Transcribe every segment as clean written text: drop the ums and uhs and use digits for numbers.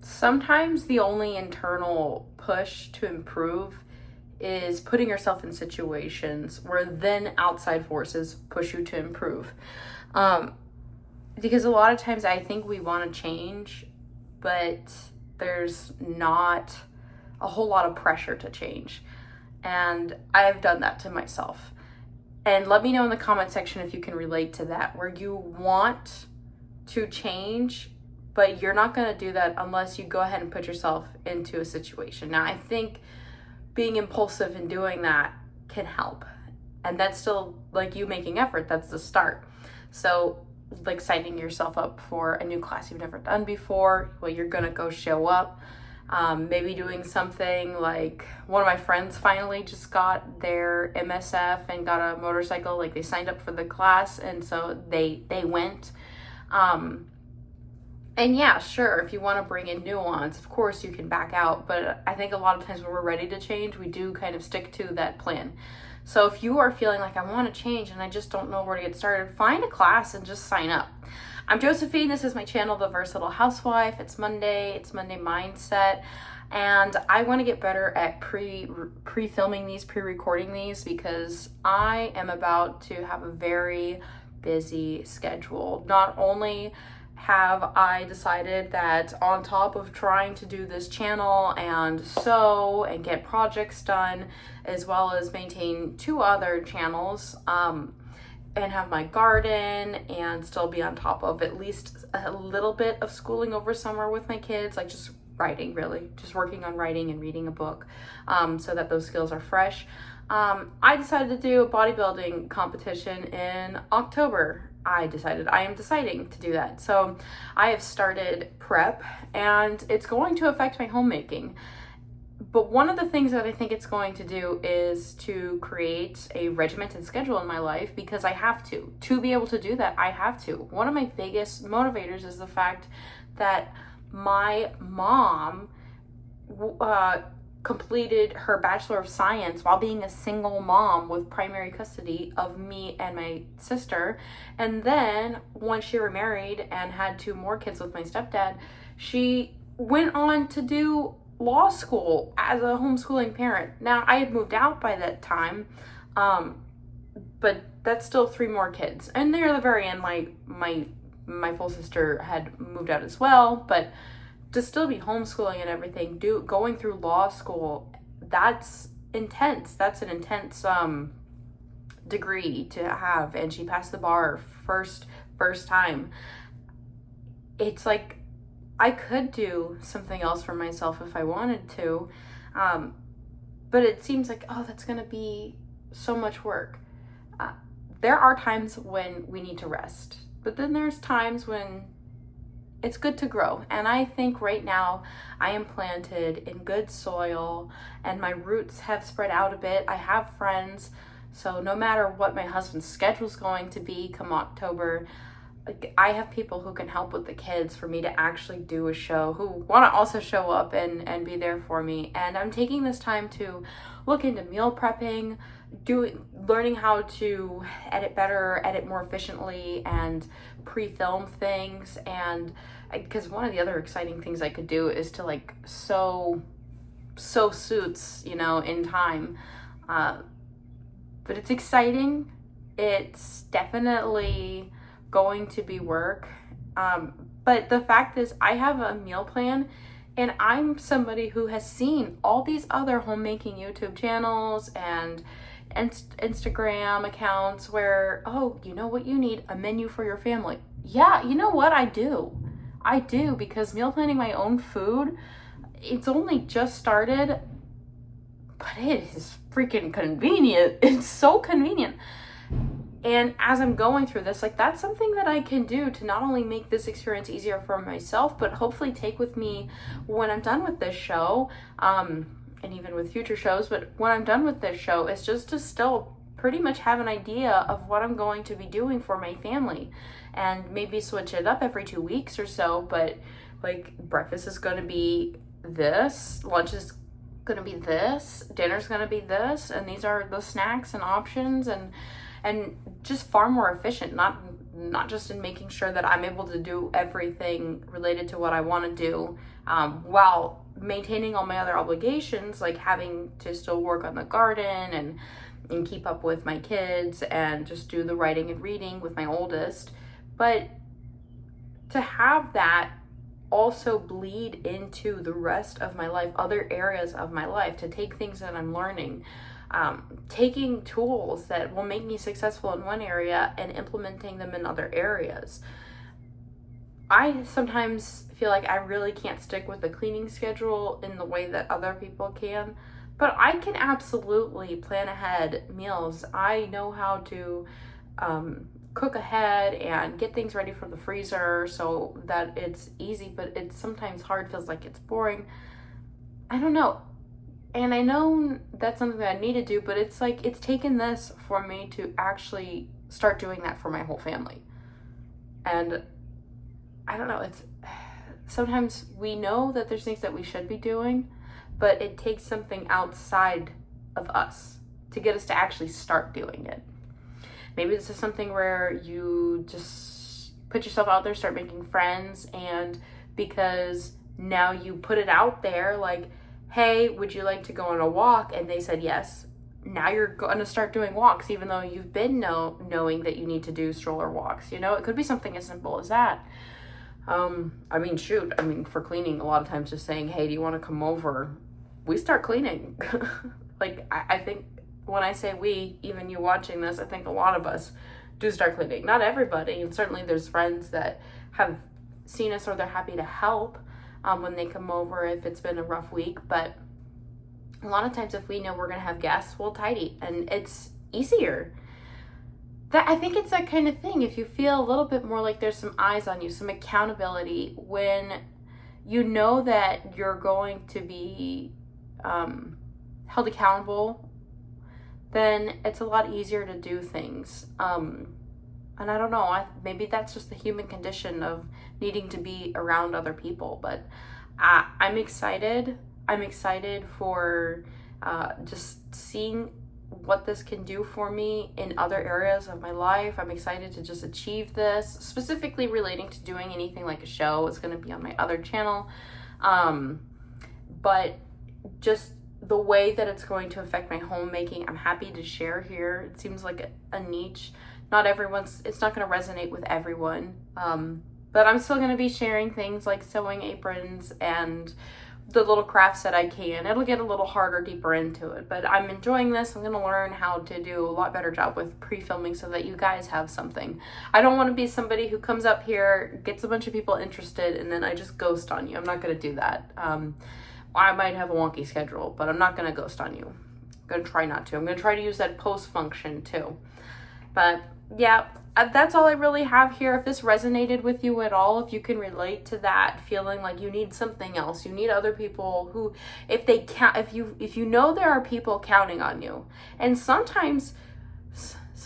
Sometimes the only internal push to improve is putting yourself in situations where then outside forces push you to improve. Um, because a lot of times I think we want to change, but there's not a whole lot of pressure to change. And I've done that to myself. And let me know in the comment section if you can relate to that, where you want to change, but you're not going to do that unless you go ahead and put yourself into a situation. Now, I think being impulsive and doing that can help. And that's still like you making effort. That's the start. So like signing yourself up for a new class you've never done before, well, you're going to go show up. Maybe doing something like one of my friends finally just got their MSF and got a motorcycle. Like they signed up for the class, and so they went. And yeah, sure, if you want to bring in nuance, of course you can back out. But I think a lot of times when we're ready to change, we do kind of stick to that plan. So if you are feeling like I want to change and I just don't know where to get started, find a class and just sign up. I'm Josephine. This is my channel, The Versatile Housewife. It's Monday Mindset. And I want to get better at pre-filming these, pre-recording these, because I am about to have a very busy schedule. Not only have I decided that on top of trying to do this channel and sew and get projects done, as well as maintain 2 other channels, and have my garden and still be on top of at least a little bit of schooling over summer with my kids, like just writing, really, just working on writing and reading a book, so that those skills are fresh. I decided to do a bodybuilding competition in October. I am deciding to do that. So I have started prep, and it's going to affect my homemaking. But one of the things that I think it's going to do is to create a regimented schedule in my life, because I have to. To be able to do that, I have to. One of my biggest motivators is the fact that my mom completed her Bachelor of Science while being a single mom with primary custody of me and my sister. And then once she remarried and had 2 more kids with my stepdad, she went on to do law school as a homeschooling parent. Now, I had moved out by that time, but that's still 3 more kids. And near the very end, my full sister had moved out as well, but to still be homeschooling and everything, going through law school, that's intense. That's an intense degree to have, and she passed the bar first time. It's like I could do something else for myself if I wanted to, but it seems like, oh, that's gonna be so much work. There are times when we need to rest, but then there's times when it's good to grow. And I think right now I am planted in good soil and my roots have spread out a bit. I have friends, so no matter what my husband's schedule is going to be come October, I have people who can help with the kids for me to actually do a show, who want to also show up and be there for me. And I'm taking this time to look into meal prepping, learning how to edit better, edit more efficiently, and pre-film things. And because one of the other exciting things I could do is to like sew suits, in time. But it's exciting. It's definitely going to be work. But the fact is, I have a meal plan, and I'm somebody who has seen all these other homemaking YouTube channels and Instagram accounts where, oh, you know what you need? A menu for your family. Yeah, you know what? I do, because meal planning my own food, it's only just started, but it is freaking convenient. It's so convenient. And as I'm going through this, like, that's something that I can do to not only make this experience easier for myself, but hopefully take with me when I'm done with this show, and even with future shows. But when I'm done with this show, it's just to still pretty much have an idea of what I'm going to be doing for my family, and maybe switch it up every 2 weeks or so. But like, breakfast is going to be this, lunch is going to be this, dinner's going to be this, and these are the snacks and options, and just far more efficient, not just in making sure that I'm able to do everything related to what I want to do while maintaining all my other obligations, like having to still work on the garden and keep up with my kids and just do the writing and reading with my oldest. But to have that also bleed into the rest of my life, other areas of my life, to take things that I'm learning, taking tools that will make me successful in one area and implementing them in other areas. I sometimes feel like I really can't stick with the cleaning schedule in the way that other people can, but I can absolutely plan ahead meals. I know how to cook ahead and get things ready for the freezer so that it's easy, but it's sometimes hard, feels like it's boring. I don't know. And I know that's something that I need to do, but it's like, it's taken this for me to actually start doing that for my whole family. And I don't know, it's sometimes we know that there's things that we should be doing, but it takes something outside of us to get us to actually start doing it. Maybe this is something where you just put yourself out there, start making friends, and because now you put it out there, like, hey, would you like to go on a walk? And they said yes. Now you're going to start doing walks, even though you've been knowing that you need to do stroller walks. You know, it could be something as simple as that. For cleaning, a lot of times just saying, hey, do you want to come over? We start cleaning. Like, I think when I say we, even you watching this, I think a lot of us do start cleaning. Not everybody, and certainly there's friends that have seen us or they're happy to help when they come over if it's been a rough week. But a lot of times if we know we're going to have guests, we'll tidy, and it's easier. That I think it's that kind of thing. If you feel a little bit more like there's some eyes on you, some accountability, when you know that you're going to be held accountable, then it's a lot easier to do things. And I don't know, maybe that's just the human condition of needing to be around other people. But I'm excited. I'm excited for just seeing what this can do for me in other areas of my life. I'm excited to just achieve this, specifically relating to doing anything like a show. It's going to be on my other channel. But just the way that it's going to affect my homemaking, I'm happy to share here. It seems like a niche. It's not going to resonate with everyone. But I'm still going to be sharing things like sewing aprons and the little crafts that I can. It'll get a little harder, deeper into it, but I'm enjoying this. I'm going to learn how to do a lot better job with pre-filming so that you guys have something. I don't want to be somebody who comes up here, gets a bunch of people interested, and then I just ghost on you. I'm not going to do that. I might have a wonky schedule, but I'm not going to ghost on you. I'm going to try not to. I'm going to try to use that post function too. But yeah, that's all I really have here. If this resonated with you at all, if you can relate to that feeling like you need something else, you need other people who, if you know there are people counting on you. And sometimes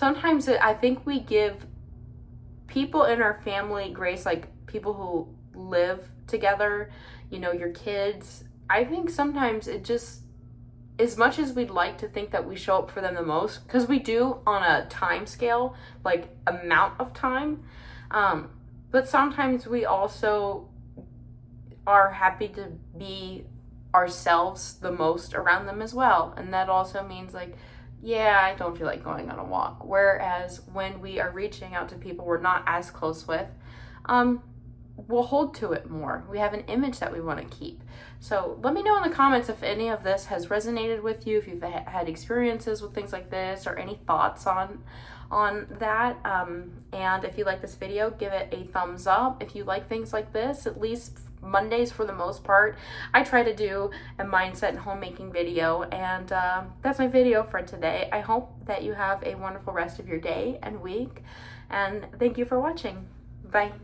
I think we give people in our family grace, like people who live together, you know, your kids. I think sometimes it just, as much as we'd like to think that we show up for them the most, because we do on a time scale, like amount of time, but sometimes we also are happy to be ourselves the most around them as well. And that also means like, yeah, I don't feel like going on a walk. Whereas when we are reaching out to people we're not as close with, we'll hold to it more. We have an image that we want to keep. So let me know in the comments if any of this has resonated with you, if you've had experiences with things like this or any thoughts on that. And if you like this video, give it a thumbs up. If you like things like this, at least Mondays for the most part, I try to do a mindset and homemaking video. And that's my video for today. I hope that you have a wonderful rest of your day and week. And thank you for watching. Bye.